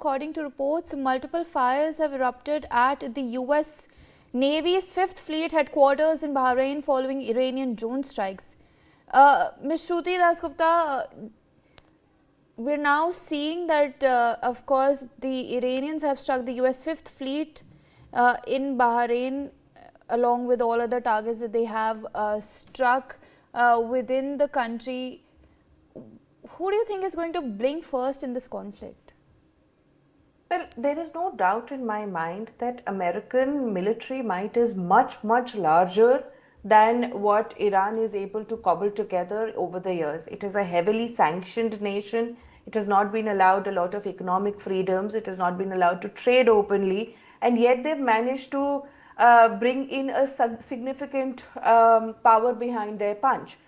According to reports, multiple fires have erupted at the US Navy's 5th Fleet headquarters in Bahrain following Iranian drone strikes. Ms. Shruti Dasgupta, we're now seeing that, of course, the Iranians have struck the US 5th Fleet in Bahrain, along with all other targets that they have struck within the country. Who do you think is going to blink first in this conflict? Well, there is no doubt in my mind that American military might is much, much larger than what Iran is able to cobble together over the years. It is a heavily sanctioned nation. It has not been allowed a lot of economic freedoms. It has not been allowed to trade openly. And yet they've managed to bring in a significant power behind their punch.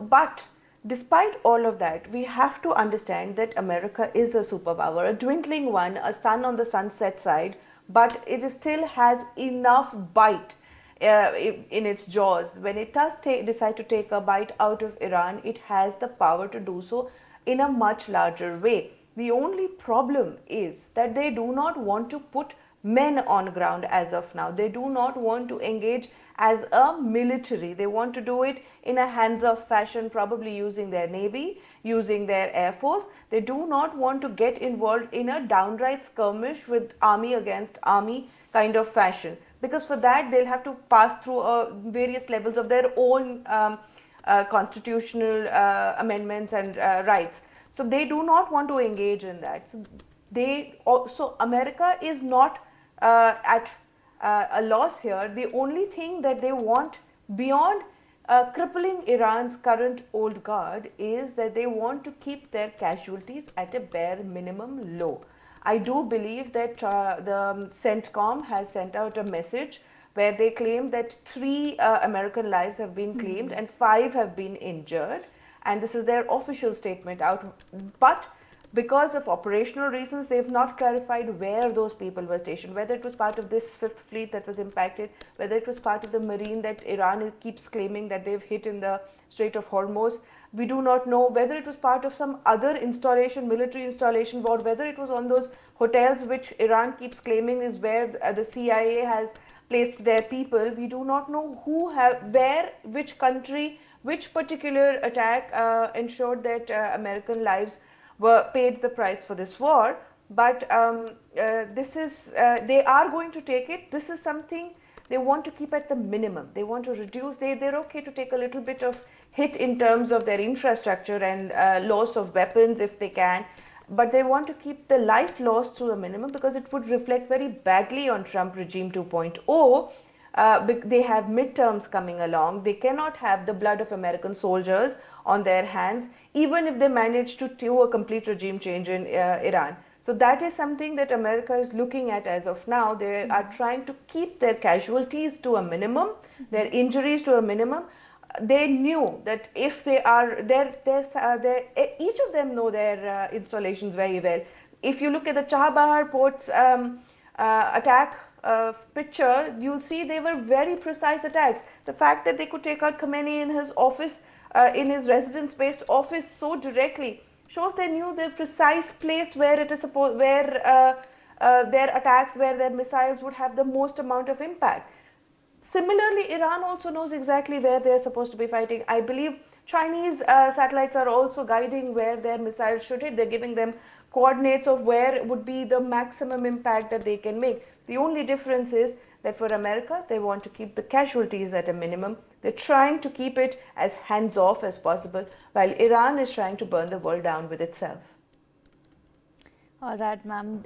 But despite all of that, we have to understand that America is a superpower, a dwindling one, a sun on the sunset side, but it still has enough bite in its jaws. When it does decide to take a bite out of Iran, it has the power to do so in a much larger way. The only problem is that they do not want to put men on ground as of now. They do not want to engage as a military. They want to do it in a hands-off fashion, probably using their navy, using their air force. They do not want to get involved in a downright skirmish with army against army kind of fashion, because for that they'll have to pass through various levels of their own constitutional amendments and rights. So they do not want to engage in that. So America is not at a loss here. The only thing that they want beyond crippling Iran's current old guard is that they want to keep their casualties at a bare minimum low. I do believe that the CENTCOM has sent out a message where they claim that 3 American lives have been claimed and 5 have been injured, and this is their official statement out. But because of operational reasons, they have not clarified where those people were stationed, whether it was part of this 5th Fleet that was impacted, whether it was part of the Marine that Iran keeps claiming that they've hit in the Strait of Hormuz. We do not know whether it was part of some other installation, military installation, or whether it was on those hotels which Iran keeps claiming is where the CIA has placed their people. We do not know where, which country, which particular attack ensured that American lives were paid the price for this war. But they are going to take it. This is something they want to keep at the minimum. They want to reduce. They're okay to take a little bit of hit in terms of their infrastructure and loss of weapons if they can, but they want to keep the life loss to a minimum, because it would reflect very badly on Trump regime 2.0. They have midterms coming along. They cannot have the blood of American soldiers on their hands, even if they manage to do a complete regime change in Iran. So that is something that America is looking at as of now. They are trying to keep their casualties to a minimum, their injuries to a minimum. They knew that if they are each of them know their installations very well. If you look at the Chabahar port's attack picture, you'll see they were very precise attacks. The fact that they could take out Khamenei in his office, in his residence-based office so directly, shows they knew the precise place where it is supposed, where their attacks, where their missiles would have the most amount of impact. Similarly, Iran also knows exactly where they're supposed to be fighting. I believe Chinese satellites are also guiding where their missiles should hit. They're giving them coordinates of where would be the maximum impact that they can make. The only difference is that for America, they want to keep the casualties at a minimum. They're trying to keep it as hands-off as possible, while Iran is trying to burn the world down with itself. All right, ma'am.